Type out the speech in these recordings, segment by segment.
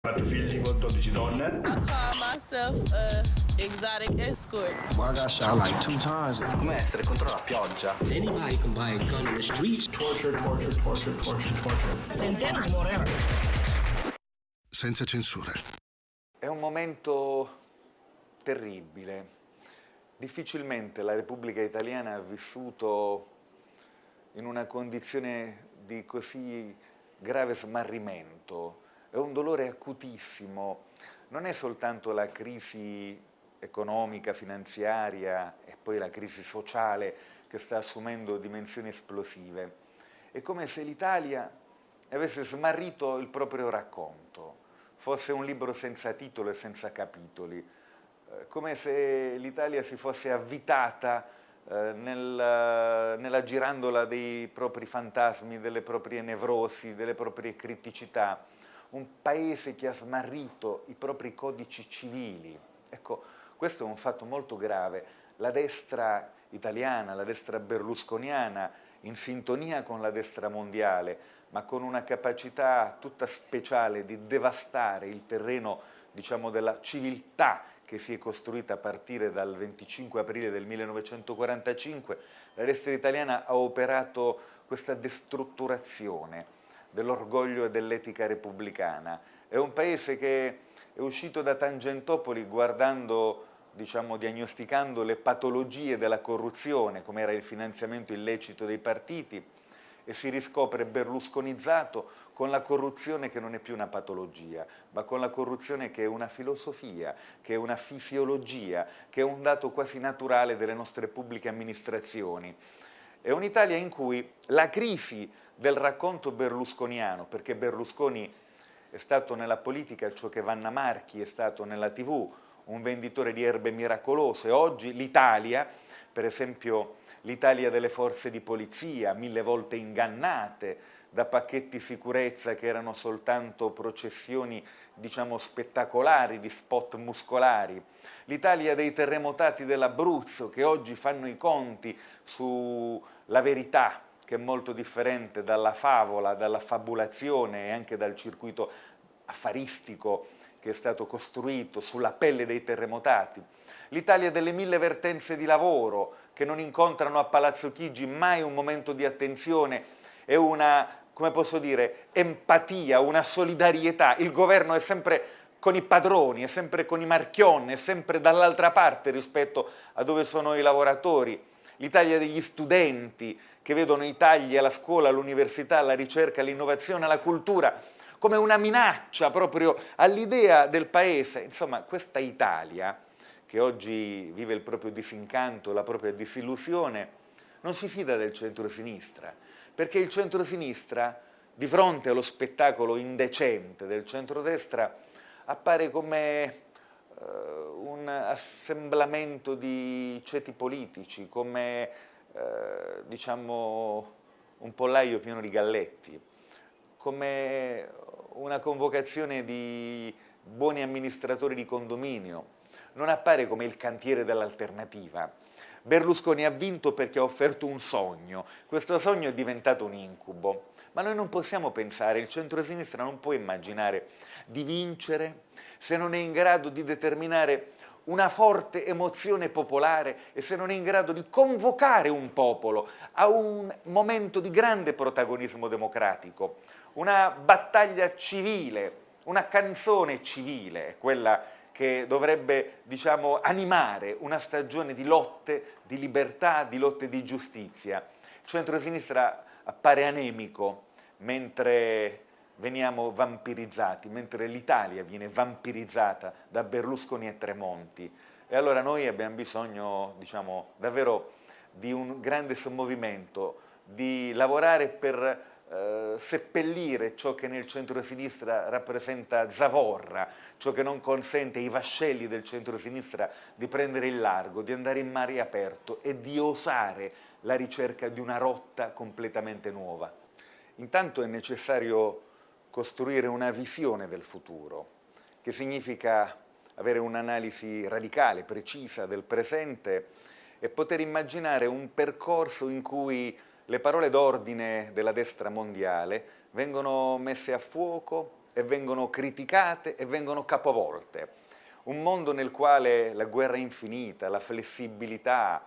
4 figli con 12 donne. I call myself a exotic escort. Well, I got shot like 2 times. Come essere contro la pioggia. Anybody can buy a gun in the streets. Torture. Centenas more. Senza censure. È un momento terribile. Difficilmente la Repubblica Italiana ha vissuto in una condizione di così grave smarrimento. È un dolore acutissimo. Non è soltanto la crisi economica, finanziaria e poi la crisi sociale che sta assumendo dimensioni esplosive. È come se l'Italia avesse smarrito il proprio racconto, fosse un libro senza titolo e senza capitoli, come se l'Italia si fosse avvitata nella girandola dei propri fantasmi, delle proprie nevrosi, delle proprie criticità, un paese che ha smarrito i propri codici civili. Ecco, questo è un fatto molto grave. La destra italiana, la destra berlusconiana, in sintonia con la destra mondiale, ma con una capacità tutta speciale di devastare il terreno, diciamo, della civiltà che si è costruita a partire dal 25 aprile del 1945, la destra italiana ha operato questa destrutturazione dell'orgoglio e dell'etica repubblicana. È un paese che è uscito da Tangentopoli guardando, diciamo, diagnosticando le patologie della corruzione, come era il finanziamento illecito dei partiti, e si riscopre berlusconizzato con la corruzione che non è più una patologia, ma con la corruzione che è una filosofia, che è una fisiologia, che è un dato quasi naturale delle nostre pubbliche amministrazioni. È un'Italia in cui la crisi del racconto berlusconiano, perché Berlusconi è stato nella politica ciò che Vanna Marchi è stato nella TV, un venditore di erbe miracolose. Oggi l'Italia, per esempio l'Italia delle forze di polizia, 1000 volte ingannate da pacchetti sicurezza che erano soltanto processioni, diciamo, spettacolari, di spot muscolari, l'Italia dei terremotati dell'Abruzzo che oggi fanno i conti sulla verità, che è molto differente dalla favola, dalla fabulazione e anche dal circuito affaristico che è stato costruito sulla pelle dei terremotati. L'Italia delle 1000 vertenze di lavoro che non incontrano a Palazzo Chigi mai un momento di attenzione e una, come posso dire, empatia, una solidarietà. Il governo è sempre con i padroni, è sempre con i Marchionne, è sempre dall'altra parte rispetto a dove sono i lavoratori. L'Italia degli studenti che vedono i tagli alla scuola, all'università, alla ricerca, all'innovazione, alla cultura come una minaccia proprio all'idea del paese. Insomma, questa Italia, che oggi vive il proprio disincanto, la propria disillusione, non si fida del centrosinistra, perché il centrosinistra, di fronte allo spettacolo indecente del centrodestra, appare come un assemblamento di ceti politici, come diciamo un pollaio pieno di galletti, come una convocazione di buoni amministratori di condominio. Non appare come il cantiere dell'alternativa. Berlusconi ha vinto perché ha offerto un sogno. Questo sogno è diventato un incubo. Ma noi non possiamo pensare, il centrosinistra non può immaginare di vincere se non è in grado di determinare una forte emozione popolare e se non è in grado di convocare un popolo a un momento di grande protagonismo democratico, una battaglia civile, una canzone civile, quella che dovrebbe, diciamo, animare una stagione di lotte, di libertà, di lotte di giustizia. Il centrosinistra appare anemico mentre veniamo vampirizzati, mentre l'Italia viene vampirizzata da Berlusconi e Tremonti. E allora noi abbiamo bisogno, diciamo, davvero di un grande sommovimento, di lavorare per seppellire ciò che nel centrosinistra rappresenta zavorra, ciò che non consente ai vascelli del centrosinistra di prendere il largo, di andare in mare aperto e di osare la ricerca di una rotta completamente nuova. Intanto è necessario costruire una visione del futuro, che significa avere un'analisi radicale, precisa del presente e poter immaginare un percorso in cui le parole d'ordine della destra mondiale vengono messe a fuoco e vengono criticate e vengono capovolte. Un mondo nel quale la guerra infinita, la flessibilità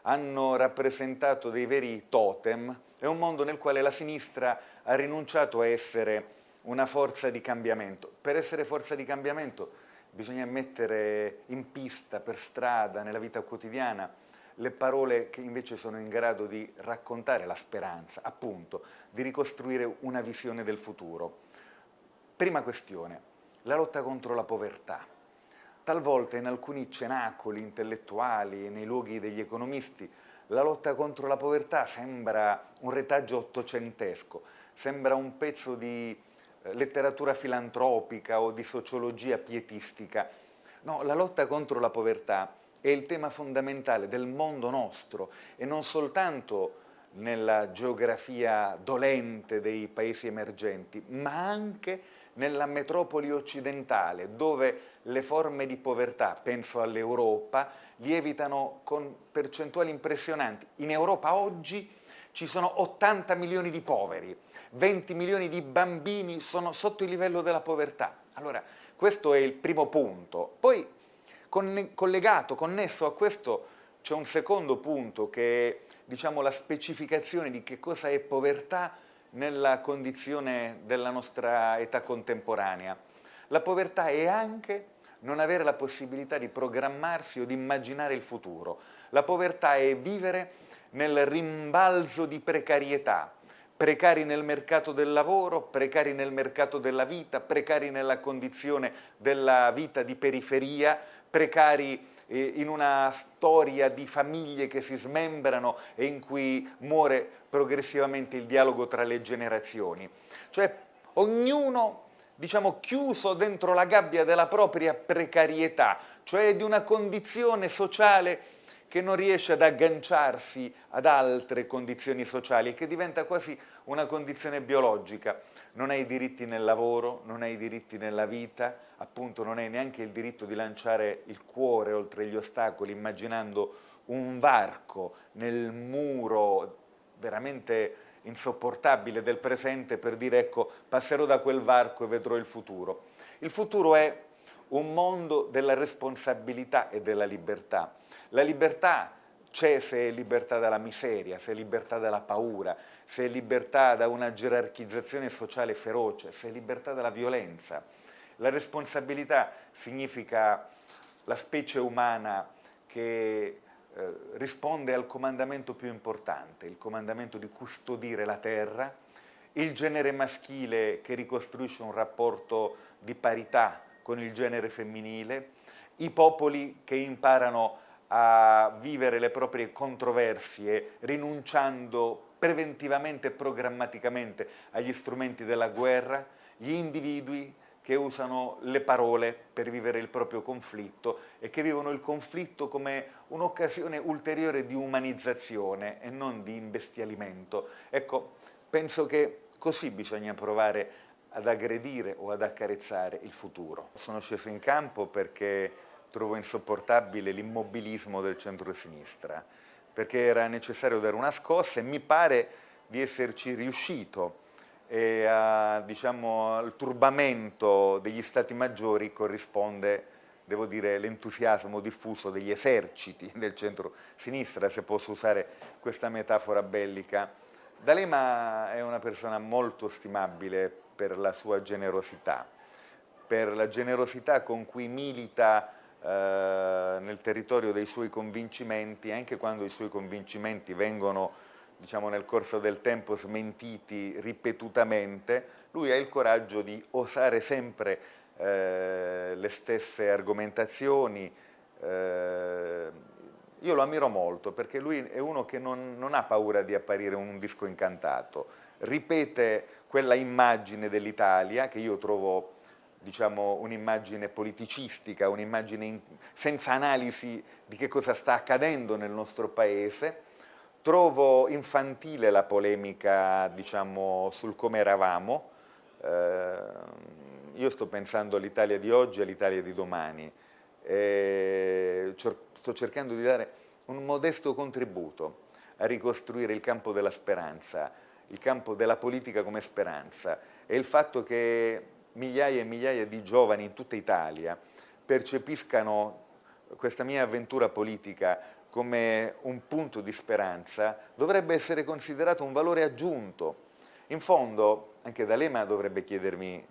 hanno rappresentato dei veri totem, è un mondo nel quale la sinistra ha rinunciato a essere una forza di cambiamento. Per essere forza di cambiamento bisogna mettere in pista, per strada, nella vita quotidiana, le parole che invece sono in grado di raccontare la speranza, appunto, di ricostruire una visione del futuro. Prima questione, la lotta contro la povertà. Talvolta in alcuni cenacoli intellettuali, nei luoghi degli economisti, la lotta contro la povertà sembra un retaggio ottocentesco, sembra un pezzo di letteratura filantropica o di sociologia pietistica. No, la lotta contro la povertà è il tema fondamentale del mondo nostro e non soltanto nella geografia dolente dei paesi emergenti, ma anche nella metropoli occidentale, dove le forme di povertà, penso all'Europa, lievitano con percentuali impressionanti. In Europa oggi ci sono 80 milioni di poveri, 20 milioni di bambini sono sotto il livello della povertà. Allora, questo è il primo punto. Poi, collegato, connesso a questo, c'è un secondo punto che è, diciamo, la specificazione di che cosa è povertà nella condizione della nostra età contemporanea. La povertà è anche non avere la possibilità di programmarsi o di immaginare il futuro. La povertà è vivere nel rimbalzo di precarietà, precari nel mercato del lavoro, precari nel mercato della vita, precari nella condizione della vita di periferia, precari in una storia di famiglie che si smembrano e in cui muore progressivamente il dialogo tra le generazioni. Cioè ognuno, diciamo, chiuso dentro la gabbia della propria precarietà, cioè di una condizione sociale che non riesce ad agganciarsi ad altre condizioni sociali e che diventa quasi una condizione biologica. Non hai diritti nel lavoro, non hai diritti nella vita, appunto non hai neanche il diritto di lanciare il cuore oltre gli ostacoli, immaginando un varco nel muro veramente insopportabile del presente per dire ecco passerò da quel varco e vedrò il futuro. Il futuro è un mondo della responsabilità e della libertà. La libertà c'è se è libertà dalla miseria, se è libertà dalla paura, se è libertà da una gerarchizzazione sociale feroce, se è libertà dalla violenza. La responsabilità significa la specie umana che risponde al comandamento più importante, il comandamento di custodire la terra, il genere maschile che ricostruisce un rapporto di parità con il genere femminile, i popoli che imparano a vivere le proprie controversie rinunciando preventivamente e programmaticamente agli strumenti della guerra, gli individui che usano le parole per vivere il proprio conflitto e che vivono il conflitto come un'occasione ulteriore di umanizzazione e non di imbestialimento. Ecco, penso che così bisogna provare ad aggredire o ad accarezzare il futuro. Sono sceso in campo perché trovo insopportabile l'immobilismo del centro-sinistra, perché era necessario dare una scossa e mi pare di esserci riuscito. E diciamo, al turbamento degli stati maggiori corrisponde, devo dire, l'entusiasmo diffuso degli eserciti del centro-sinistra, se posso usare questa metafora bellica. D'Alema è una persona molto stimabile per la sua generosità, per la generosità con cui milita nel territorio dei suoi convincimenti, anche quando i suoi convincimenti vengono, diciamo, nel corso del tempo smentiti ripetutamente, lui ha il coraggio di osare sempre le stesse argomentazioni. Io lo ammiro molto perché lui è uno che non ha paura di apparire un disco incantato, ripete quella immagine dell'Italia che io trovo, diciamo, un'immagine politicistica, un'immagine senza analisi di che cosa sta accadendo nel nostro paese. Trovo infantile la polemica, diciamo, sul come eravamo. Io sto pensando all'Italia di oggi e all'Italia di domani. Sto cercando di dare un modesto contributo a ricostruire il campo della speranza, il campo della politica come speranza, e il fatto che migliaia e migliaia di giovani in tutta Italia percepiscano questa mia avventura politica come un punto di speranza, dovrebbe essere considerato un valore aggiunto. In fondo, anche D'Alema dovrebbe chiedermi,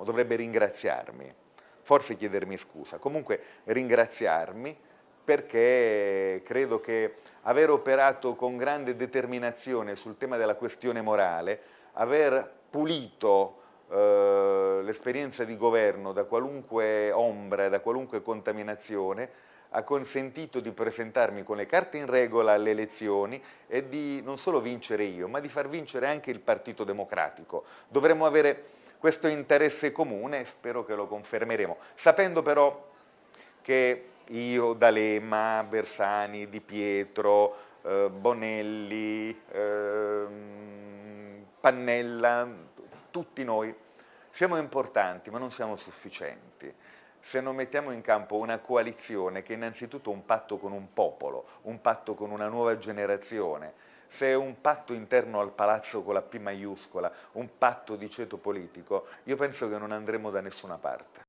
dovrebbe ringraziarmi, forse chiedermi scusa, comunque ringraziarmi, perché credo che aver operato con grande determinazione sul tema della questione morale, aver pulito l'esperienza di governo da qualunque ombra, da qualunque contaminazione, ha consentito di presentarmi con le carte in regola alle elezioni e di non solo vincere io, ma di far vincere anche il Partito Democratico. Dovremmo avere questo interesse comune e spero che lo confermeremo, sapendo però che io, D'Alema, Bersani, Di Pietro, Bonelli, Pannella, tutti noi siamo importanti ma non siamo sufficienti. Se non mettiamo in campo una coalizione che è innanzitutto un patto con un popolo, un patto con una nuova generazione, se è un patto interno al palazzo con la P maiuscola, un patto di ceto politico, io penso che non andremo da nessuna parte.